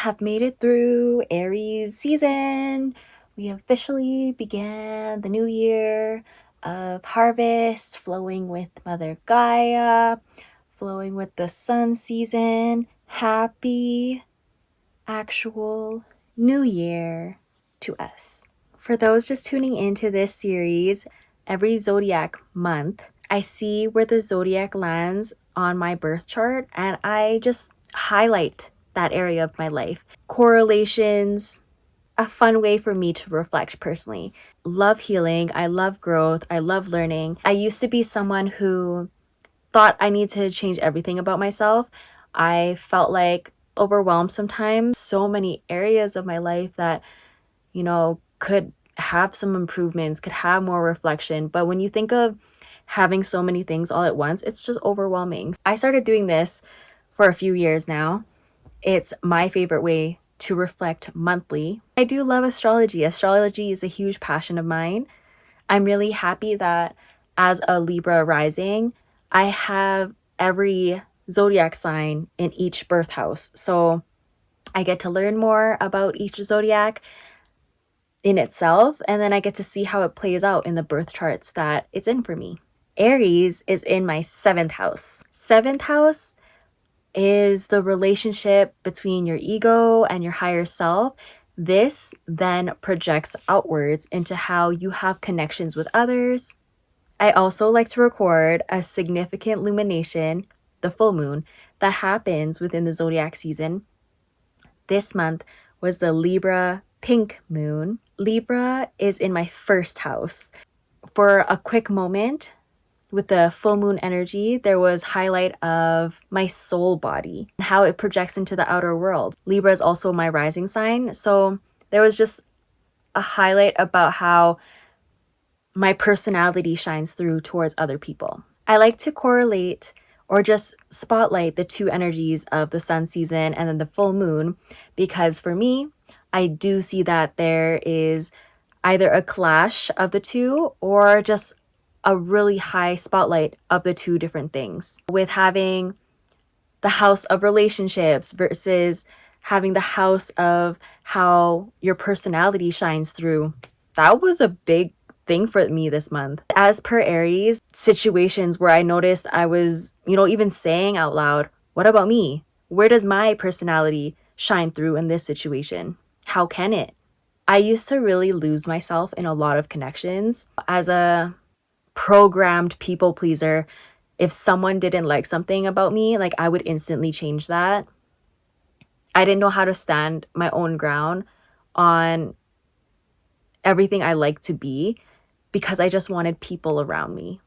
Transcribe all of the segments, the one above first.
have made it through Aries season. We officially began the new year of harvest, flowing with Mother Gaia, flowing with the sun season. Happy actual new year to us. For those just tuning into this series, every zodiac month, I see where the zodiac lands on my birth chart and I just highlight that area of my life. Correlations, a fun way for me to reflect personally. Love healing, I love growth, I love learning. I used to be someone who thought I need to change everything about myself. I felt like overwhelmed sometimes. So many areas of my life that, could have some improvements, could have more reflection. But when you think of having so many things all at once, it's just overwhelming. I started doing this for a few years now. It's my favorite way to reflect monthly. I do love astrology. Astrology is a huge passion of mine. I'm really happy that as a Libra rising, I have every zodiac sign in each birth house. So I get to learn more about each zodiac in itself, and then I get to see how it plays out in the birth charts that it's in for me. Aries is in my 7th house. 7th house is the relationship between your ego and your higher self. This then projects outwards into how you have connections with others. I also like to record a significant lumination, the full moon, that happens within the zodiac season. This month was the Libra pink moon. Libra is in my 1st house. For a quick moment, with the full moon energy, there was highlight of my soul body and how it projects into the outer world. Libra is also my rising sign, so there was just a highlight about how my personality shines through towards other people. I like to correlate or just spotlight the two energies of the sun season and then the full moon, because for me, I do see that there is either a clash of the two or just a really high spotlight of the two different things. With having the house of relationships versus having the house of how your personality shines through, that was a big thing for me this month. As per Aries, situations where I noticed I was, even saying out loud, what about me? Where does my personality shine through in this situation? How can it? I used to really lose myself in a lot of connections. As a programmed people pleaser, if someone didn't like something about me, like I would instantly change that. I didn't know how to stand my own ground on everything I like to be because I just wanted people around me.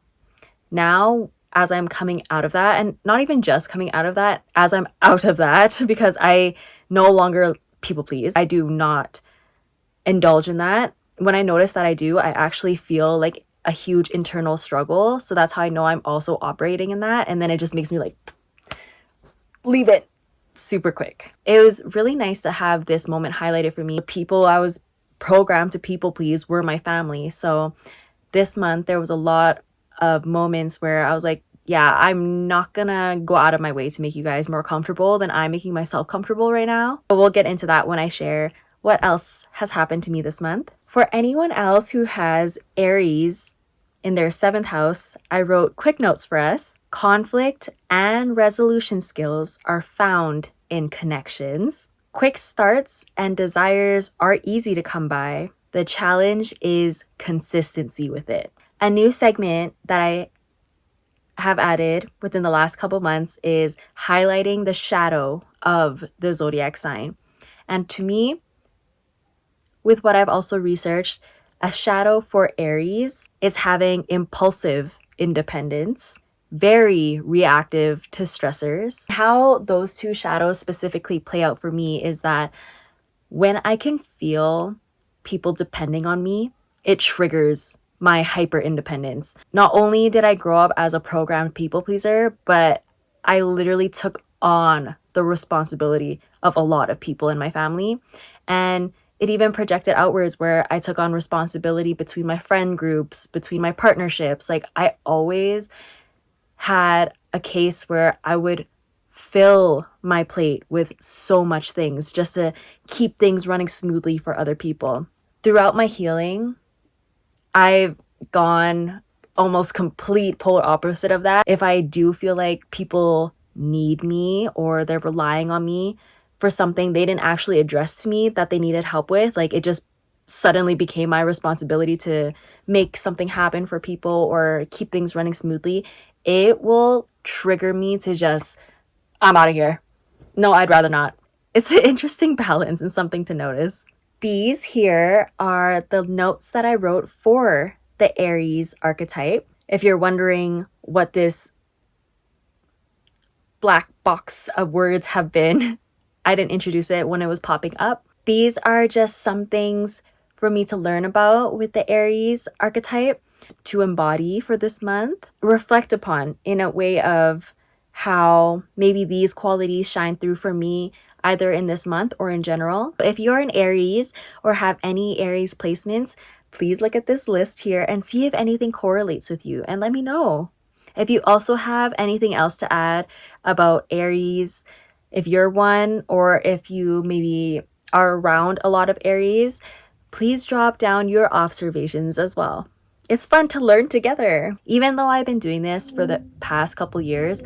Now, as I'm coming out of that, and not even just coming out of that, as I'm out of that, because I no longer people please, I do not indulge in that. When I notice that I do, I actually feel like a huge internal struggle. So that's how I know I'm also operating in that. And then it just makes me like, leave it super quick. It was really nice to have this moment highlighted for me. The people I was programmed to people please were my family. So this month there was a lot of moments where I was like, yeah, I'm not gonna go out of my way to make you guys more comfortable than I'm making myself comfortable right now. But we'll get into that when I share what else has happened to me this month. For anyone else who has Aries in their 7th house, I wrote quick notes for us. Conflict and resolution skills are found in connections. Quick starts and desires are easy to come by. The challenge is consistency with it. A new segment that I have added within the last couple months is highlighting the shadow of the zodiac sign. And to me, with what I've also researched, a shadow for Aries is having impulsive independence, very reactive to stressors. How those two shadows specifically play out for me is that when I can feel people depending on me, it triggers my hyper independence. Not only did I grow up as a programmed people pleaser, but I literally took on the responsibility of a lot of people in my family. And it even projected outwards where I took on responsibility between my friend groups, between my partnerships. Like I always had a case where I would fill my plate with so much things just to keep things running smoothly for other people. Throughout my healing, I've gone almost complete polar opposite of that. If I do feel like people need me or they're relying on me for something they didn't actually address to me that they needed help with, like it just suddenly became my responsibility to make something happen for people or keep things running smoothly, it will trigger me to just, I'm out of here. No, I'd rather not. It's an interesting balance and something to notice. These here are the notes that I wrote for the Aries archetype. If you're wondering what this black box of words have been, I didn't introduce it when it was popping up. These are just some things for me to learn about with the Aries archetype to embody for this month, reflect upon in a way of how maybe these qualities shine through for me either in this month or in general. If you're an Aries or have any Aries placements, please look at this list here and see if anything correlates with you and let me know. If you also have anything else to add about Aries, if you're one or if you maybe are around a lot of Aries, please drop down your observations as well. It's fun to learn together. Even though I've been doing this for the past couple years,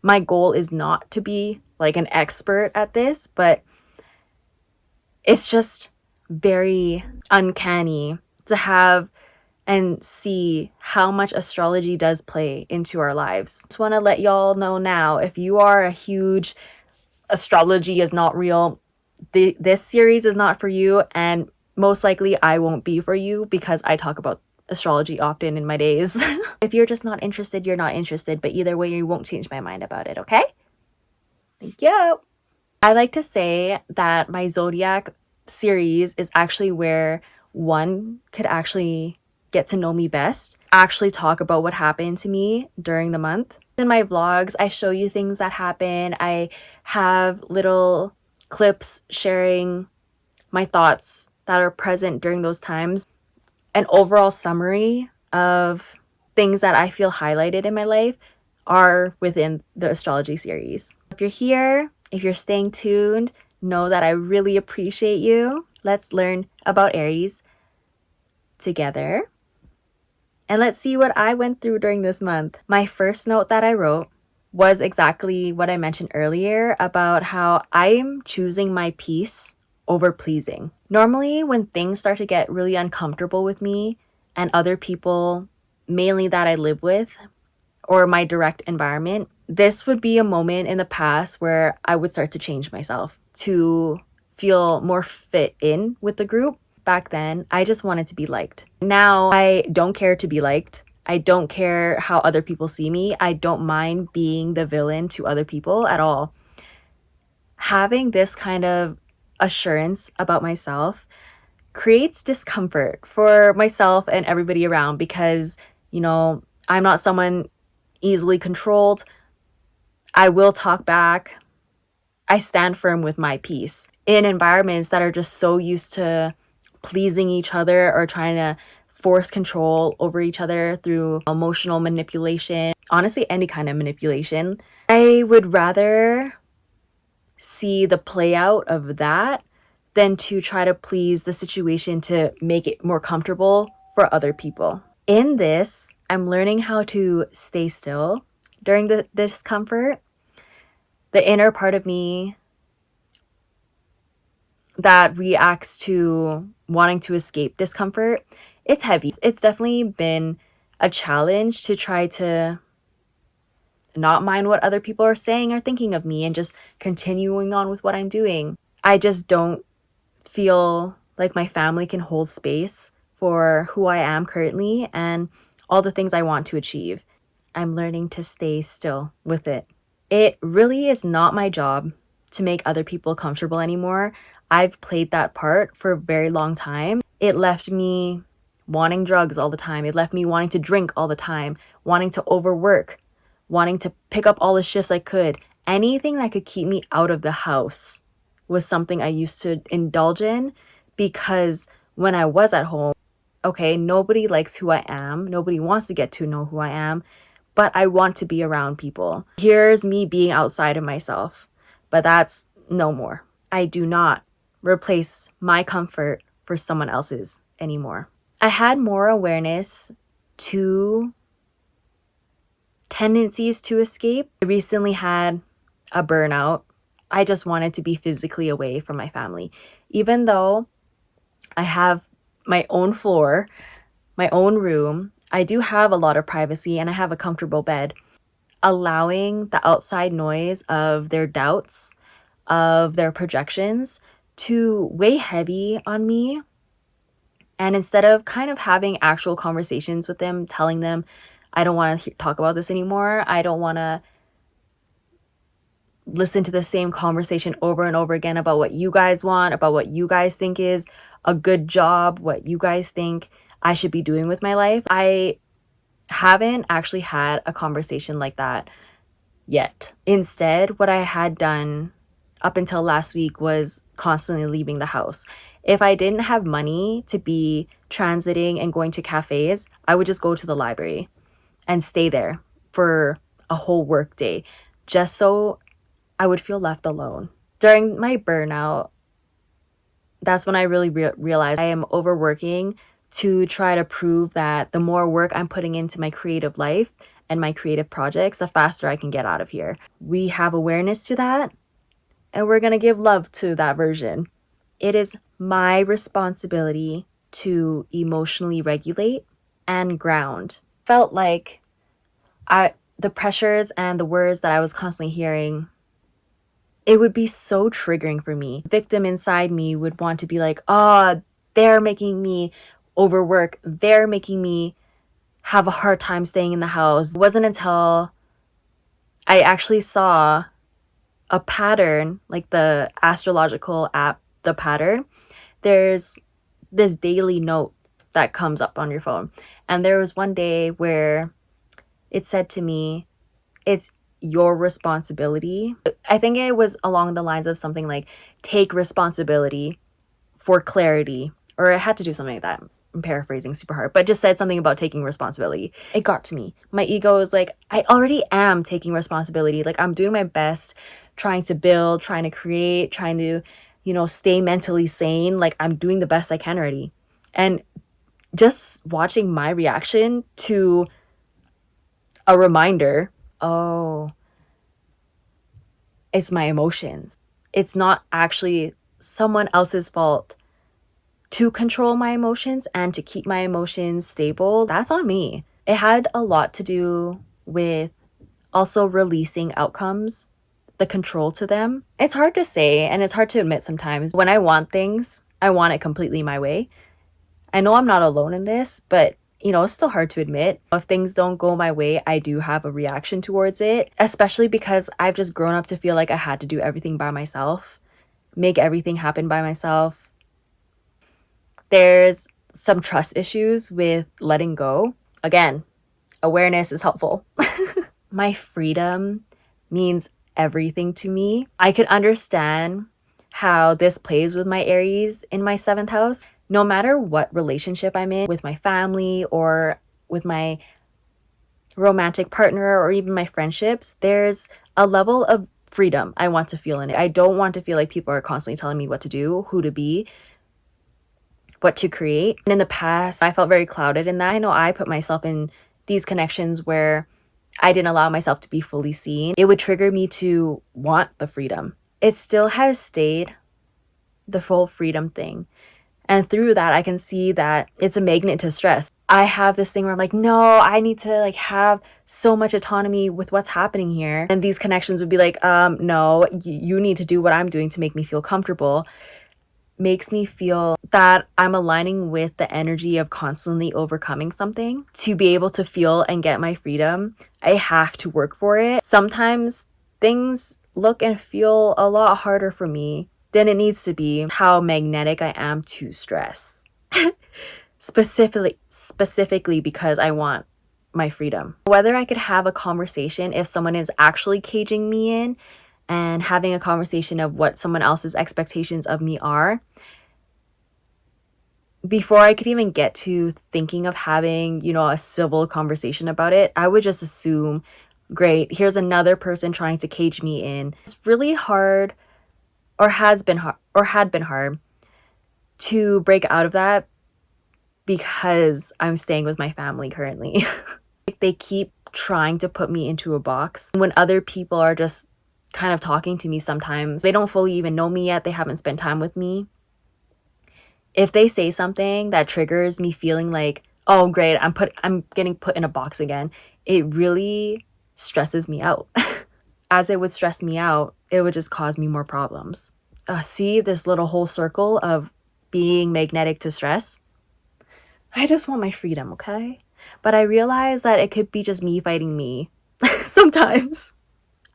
my goal is not to be like an expert at this, but it's just very uncanny to have and see how much astrology does play into our lives. Just want to let y'all know now, if you are a huge astrology is not real, this series is not for you, and most likely I won't be for you because I talk about astrology often in my days. If you're just not interested, you're not interested, but either way, you won't change my mind about it, okay? Thank you. I like to say that my zodiac series is actually where one could actually get to know me best, actually talk about what happened to me during the month. In my vlogs, I show you things that happen. I have little clips sharing my thoughts that are present during those times. An overall summary of things that I feel highlighted in my life are within the astrology series. If you're here, if you're staying tuned, know that I really appreciate you. Let's learn about Aries together. And let's see what I went through during this month. My first note that I wrote was exactly what I mentioned earlier about how I'm choosing my peace over pleasing. Normally, when things start to get really uncomfortable with me and other people, mainly that I live with, or my direct environment, this would be a moment in the past where I would start to change myself to feel more fit in with the group. Back then, I just wanted to be liked. Now, I don't care to be liked. I don't care how other people see me. I don't mind being the villain to other people at all. Having this kind of assurance about myself creates discomfort for myself and everybody around because, I'm not someone easily controlled. I will talk back. I stand firm with my peace. In environments that are just so used to pleasing each other or trying to force control over each other through emotional manipulation, honestly, any kind of manipulation, I would rather see the play out of that than to try to please the situation to make it more comfortable for other people. In this, I'm learning how to stay still during the discomfort. The inner part of me that reacts to wanting to escape discomfort, it's heavy. It's definitely been a challenge to try to not mind what other people are saying or thinking of me and just continuing on with what I'm doing. I just don't feel like my family can hold space for who I am currently and all the things I want to achieve. I'm learning to stay still with it. It really is not my job to make other people comfortable anymore. I've played that part for a very long time. It left me wanting drugs all the time. It left me wanting to drink all the time, wanting to overwork, wanting to pick up all the shifts I could. Anything that could keep me out of the house was something I used to indulge in because when I was at home, okay, nobody likes who I am. Nobody wants to get to know who I am. but I want to be around people. Here's me being outside of myself, but that's no more. I do not replace my comfort for someone else's anymore. I had more awareness to tendencies to escape. I recently had a burnout. I just wanted to be physically away from my family. Even though I have my own floor, my own room, I do have a lot of privacy and I have a comfortable bed. Allowing the outside noise of their doubts, of their projections to weigh heavy on me. And instead of kind of having actual conversations with them, telling them, I don't want to talk about this anymore. I don't want to listen to the same conversation over and over again about what you guys want, about what you guys think is a good job, what you guys think I should be doing with my life. I haven't actually had a conversation like that yet. Instead, what I had done up until last week was constantly leaving the house. If I didn't have money to be transiting and going to cafes, I would just go to the library and stay there for a whole work day, just so I would feel left alone. During my burnout, that's when I really realized I am overworking to try to prove that the more work I'm putting into my creative life and my creative projects, the faster I can get out of here. We have awareness to that, and we're going to give love to that version. It is my responsibility to emotionally regulate and ground. Felt like the pressures and the words that I was constantly hearing, it would be so triggering for me. Victim inside me would want to be like, oh, they're making me overwork. They're making me have a hard time staying in the house. It wasn't until I actually saw a pattern, like the astrological app, the pattern. There's this daily note that comes up on your phone. And there was one day where it said to me, it's your responsibility. I think it was along the lines of something like, take responsibility for clarity, or it had to do something like that. I'm paraphrasing super hard, but just said something about taking responsibility. It got to me. My ego was like, I already am taking responsibility. Like, I'm doing my best, trying to build, trying to create, trying to, stay mentally sane. Like, I'm doing the best I can already. And just watching my reaction to a reminder, oh, it's my emotions. It's not actually someone else's fault to control my emotions and to keep my emotions stable. That's on me. It had a lot to do with also releasing outcomes, the control to them. It's hard to say and it's hard to admit sometimes. When I want things, I want it completely my way. I know I'm not alone in this, but it's still hard to admit. If things don't go my way, I do have a reaction towards it, especially because I've just grown up to feel like I had to do everything by myself, make everything happen by myself. There's some trust issues with letting go. Again, awareness is helpful. My freedom means everything to me. I could understand how this plays with my Aries in my 7th house. No matter what relationship I'm in with my family or with my romantic partner or even my friendships, there's a level of freedom I want to feel in it. I don't want to feel like people are constantly telling me what to do, who to be, what to create. And in the past, I felt very clouded in that. I know I put myself in these connections where I didn't allow myself to be fully seen. It would trigger me to want the freedom. It still has stayed the full freedom thing. And through that, I can see that it's a magnet to stress. I have this thing where I'm like, no, I need to have so much autonomy with what's happening here. And these connections would be like, no, you need to do what I'm doing to make me feel comfortable. Makes me feel that I'm aligning with the energy of constantly overcoming something. To be able to feel and get my freedom, I have to work for it. Sometimes things look and feel a lot harder for me than it needs to be. How magnetic I am to stress. Specifically because I want my freedom. Whether I could have a conversation if someone is actually caging me in and having a conversation of what someone else's expectations of me are, before I could even get to thinking of having, a civil conversation about it, I would just assume, great, here's another person trying to cage me in. It's really hard, or has been hard, or had been hard to break out of that because I'm staying with my family currently. They keep trying to put me into a box when other people are just kind of talking to me sometimes. They don't fully even know me yet. They haven't spent time with me. If they say something that triggers me feeling like, oh great, I'm getting put in a box again, it really stresses me out. As it would stress me out, it would just cause me more problems. See this little whole circle of being magnetic to stress? I just want my freedom, okay? But I realize that it could be just me fighting me sometimes.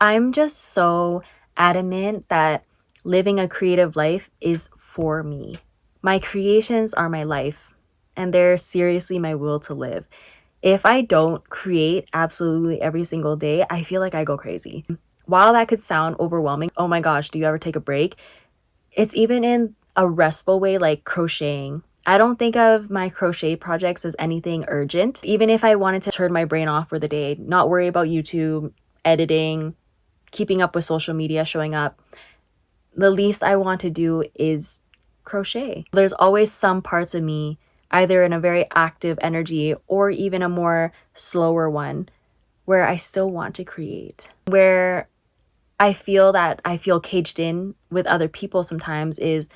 I'm just so adamant that living a creative life is for me. My creations are my life, and they're seriously my will to live. If I don't create absolutely every single day, I feel like I go crazy. While that could sound overwhelming, oh my gosh, do you ever take a break? It's even in a restful way, like crocheting. I don't think of my crochet projects as anything urgent. Even if I wanted to turn my brain off for the day, not worry about YouTube, editing, keeping up with social media, showing up, the least I want to do is crochet. There's always some parts of me, either in a very active energy or even a more slower one, where I still want to create. Where I feel that I feel caged in with other people sometimes is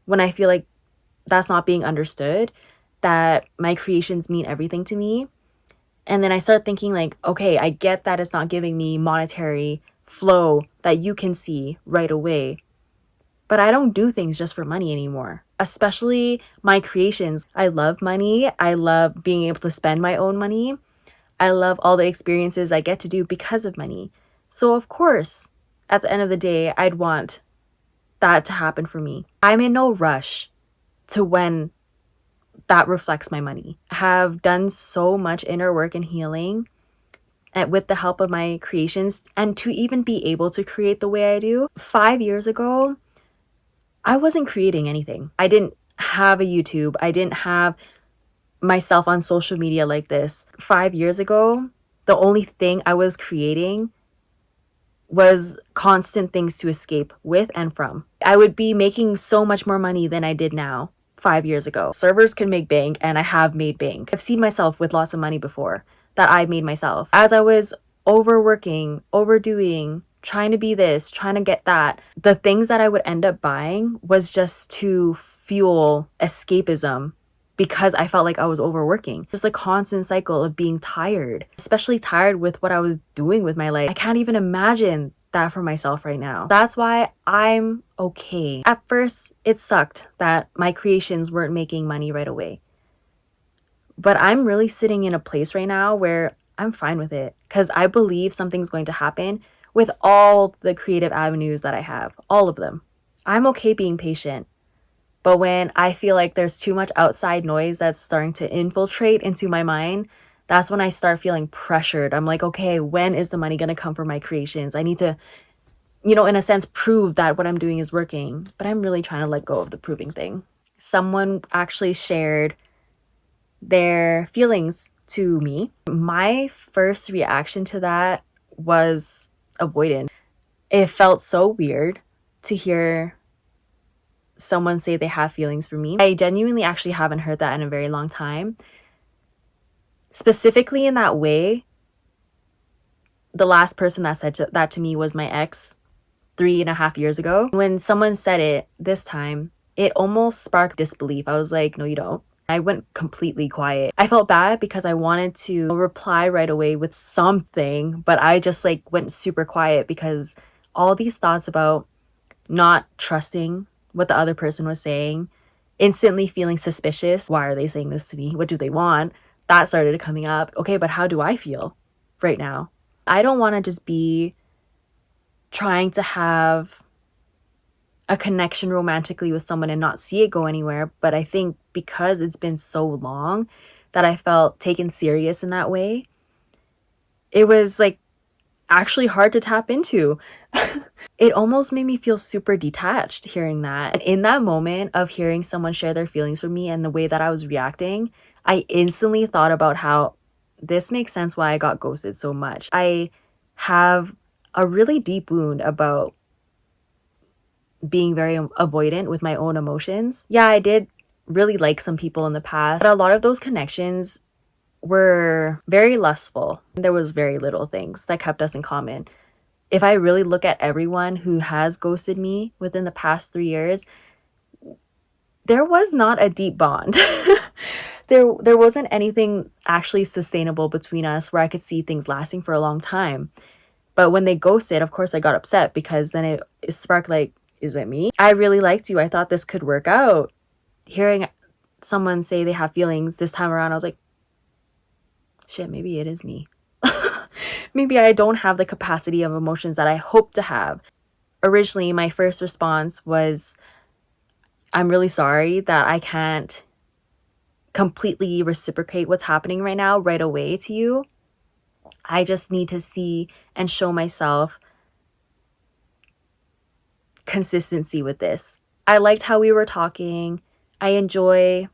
when I feel like that's not being understood, that my creations mean everything to me. And then I start thinking like, okay, I get that it's not giving me monetary flow that you can see right away. But I don't do things just for money anymore, especially my creations. I love money. I love being able to spend my own money. I love all the experiences I get to do because of money. So of course, at the end of the day, I'd want that to happen for me. I'm in no rush to when that reflects my money. I have done so much inner work and healing and with the help of my creations, and to even be able to create the way I do. 5 years ago, I wasn't creating anything. I didn't have a YouTube. I didn't have myself on social media like this. 5 years ago, the only thing I was creating was constant things to escape with and from. I would be making so much more money than I did now 5 years ago. Servers can make bank, and I have made bank. I've seen myself with lots of money before that I made myself. As I was overworking, overdoing, trying to be this, trying to get that, the things that I would end up buying was just to fuel escapism because I felt like I was overworking. Just a constant cycle of being tired, especially tired with what I was doing with my life. I can't even imagine that for myself right now. That's why I'm okay. At first, it sucked that my creations weren't making money right away. But I'm really sitting in a place right now where I'm fine with it because I believe something's going to happen with all the creative avenues that I have, all of them. I'm okay being patient. But when I feel like there's too much outside noise that's starting to infiltrate into my mind, that's when I start feeling pressured. I'm like, okay, when is the money going to come for my creations? I need to, in a sense, prove that what I'm doing is working. But I'm really trying to let go of the proving thing. Someone actually shared their feelings to me. My first reaction to that was avoidance. It felt so weird to hear someone say they have feelings for me. I genuinely actually haven't heard that in a very long time. Specifically in that way, the last person that said that to me was my ex 3.5 years ago. When someone said it this time, it almost sparked disbelief. I was like, no, you don't. I went completely quiet. I felt bad because I wanted to reply right away with something, but I just went super quiet because all these thoughts about not trusting what the other person was saying, instantly feeling suspicious. Why are they saying this to me? What do they want? That started coming up. Okay, but how do I feel right now? I don't want to just be trying to have a connection romantically with someone and not see it go anywhere. But I think because it's been so long that I felt taken serious in that way, it was actually hard to tap into. It almost made me feel super detached hearing that. And in that moment of hearing someone share their feelings with me and the way that I was reacting, I instantly thought about how this makes sense why I got ghosted so much. I have a really deep wound about being very avoidant with my own emotions. Yeah, I did really like some people in the past, but a lot of those connections were very lustful. There was very little things that kept us in common. If I really look at everyone who has ghosted me within the past 3 years, there was not a deep bond. There wasn't anything actually sustainable between us where I could see things lasting for a long time. But when they ghosted, of course I got upset because then it sparked like, is it me? I really liked you. I thought this could work out. Hearing someone say they have feelings this time around, I was like, shit, maybe it is me. Maybe I don't have the capacity of emotions that I hope to have. Originally, my first response was, I'm really sorry that I can't completely reciprocate what's happening right now right away to you. I just need to see and show myself consistency with this. I liked how we were talking. I enjoy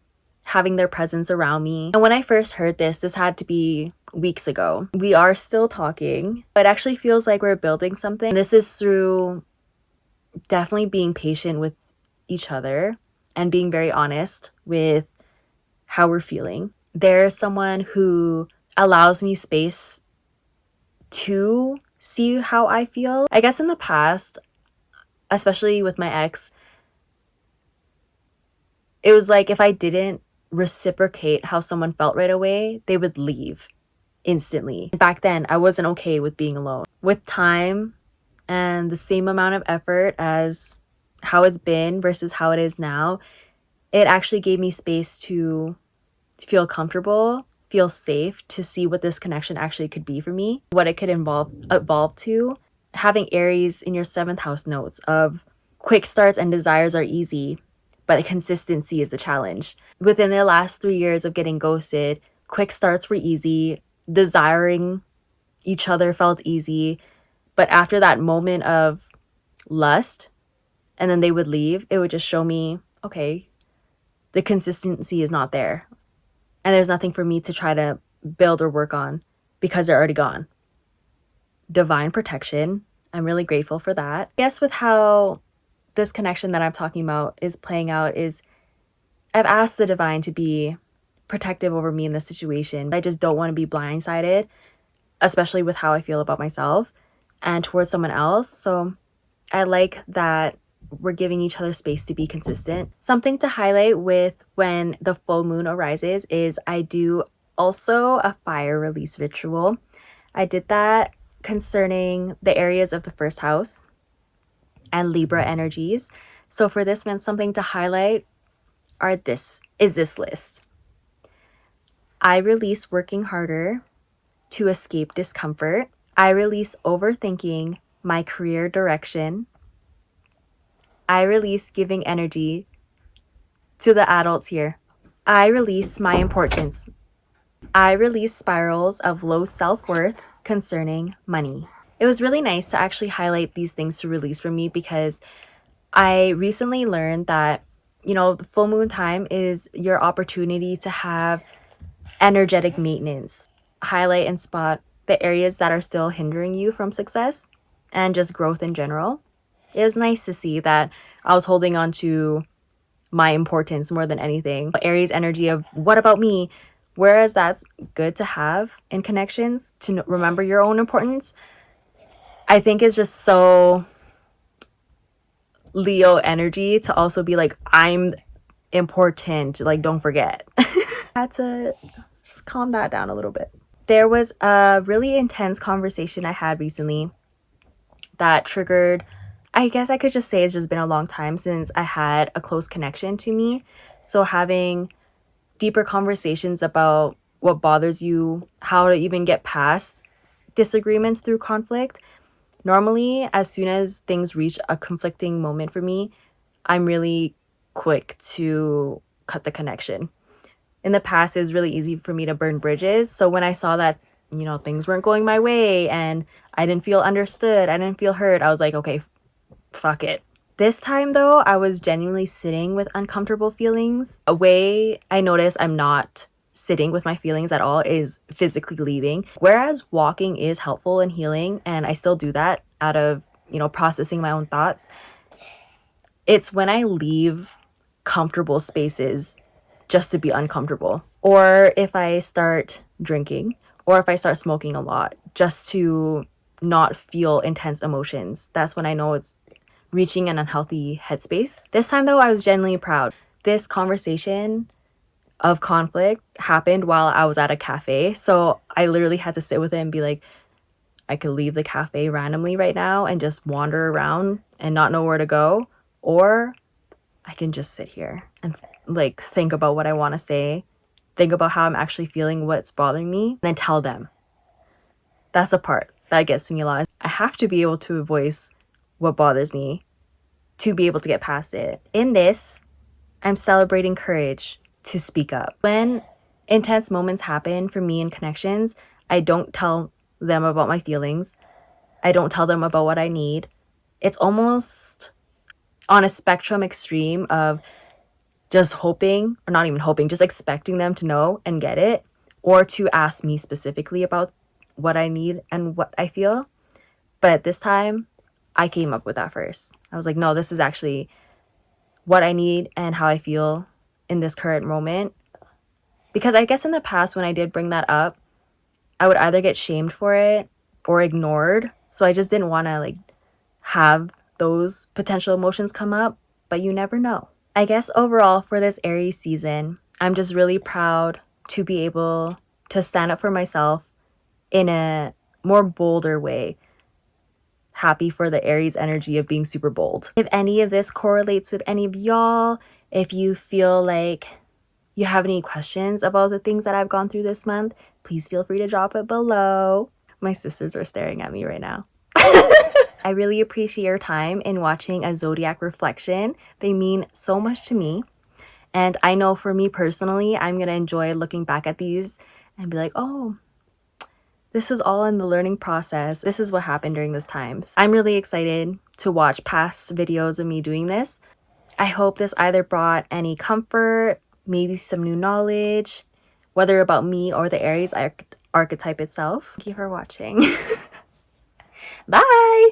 having their presence around me. And when I first heard this had to be weeks ago. We are still talking. It actually feels like we're building something. This is through definitely being patient with each other and being very honest with how we're feeling. There's someone who allows me space to see how I feel. I guess in the past, especially with my ex, it was like if I didn't reciprocate how someone felt right away, they would leave instantly. Back then, I wasn't okay with being alone. With time and the same amount of effort as how it's been versus how it is now, it actually gave me space to feel comfortable, feel safe, to see what this connection actually could be for me, what it could evolve to. Having Aries in your 7th house notes of quick starts and desires are easy, but consistency is the challenge. Within the last 3 years of getting ghosted, quick starts were easy, desiring each other felt easy, but after that moment of lust, and then they would leave, it would just show me, okay, the consistency is not there. And there's nothing for me to try to build or work on because they're already gone. Divine protection. I'm really grateful for that. I guess with how this connection that I'm talking about is playing out is I've asked the divine to be protective over me in this situation. I just don't want to be blindsided, especially with how I feel about myself and towards someone else. So I like that we're giving each other space to be consistent. Something to highlight with when the full moon arises is I do also a fire release ritual. I did that concerning the areas of the first house and Libra energies. So for this month, something to highlight is this list. I release working harder to escape discomfort. I release overthinking my career direction. I release giving energy to the adults here. I release my importance. I release spirals of low self-worth concerning money. It was really nice to actually highlight these things to release for me because I recently learned that, the full moon time is your opportunity to have energetic maintenance. Highlight and spot the areas that are still hindering you from success and just growth in general. It was nice to see that I was holding on to my importance more than anything. Aries energy of what about me? Whereas that's good to have in connections to remember your own importance, I think is just so Leo energy to also be like, I'm important, like don't forget. I had to just calm that down a little bit. There was a really intense conversation I had recently that triggered, I guess I could just say it's just been a long time since I had a close connection to me. So having deeper conversations about what bothers you, how to even get past disagreements through conflict. Normally, as soon as things reach a conflicting moment for me, I'm really quick to cut the connection. In the past, it was really easy for me to burn bridges. So when I saw that, things weren't going my way and I didn't feel understood. I didn't feel heard. I was like, okay, fuck it. This time though, I was genuinely sitting with uncomfortable feelings. A way I notice I'm not sitting with my feelings at all is physically leaving. Whereas walking is helpful and healing, and I still do that out of, processing my own thoughts. It's when I leave comfortable spaces just to be uncomfortable. Or if I start drinking, or if I start smoking a lot, just to not feel intense emotions. That's when I know it's reaching an unhealthy headspace. This time though, I was genuinely proud. This conversation of conflict happened while I was at a cafe. So I literally had to sit with it and be like, I could leave the cafe randomly right now and just wander around and not know where to go. Or I can just sit here and like think about what I want to say, think about how I'm actually feeling, what's bothering me, and then tell them. That's the part that gets me a lot. I have to be able to voice what bothers me to be able to get past it. In this, I'm celebrating courage to speak up. When intense moments happen for me in connections, I don't tell them about my feelings. I don't tell them about what I need. It's almost on a spectrum extreme of just hoping, or not even hoping, just expecting them to know and get it, or to ask me specifically about what I need and what I feel. But this time, I came up with that first. I was like, no, this is actually what I need and how I feel in this current moment. Because I guess in the past, when I did bring that up, I would either get shamed for it or ignored. So I just didn't want to like have those potential emotions come up, but you never know. I guess overall for this Aries season, I'm just really proud to be able to stand up for myself in a more bolder way. Happy for the Aries energy of being super bold. If any of this correlates with any of y'all, if you feel like you have any questions about the things that I've gone through this month, please feel free to drop it below. My sisters are staring at me right now. I really appreciate your time in watching a zodiac reflection. They mean so much to me. And I know for me personally, I'm going to enjoy looking back at these and be like, oh, this was all in the learning process. This is what happened during this time. I'm really excited to watch past videos of me doing this. I hope this either brought any comfort, maybe some new knowledge, whether about me or the Aries archetype itself. Thank you for watching. Bye!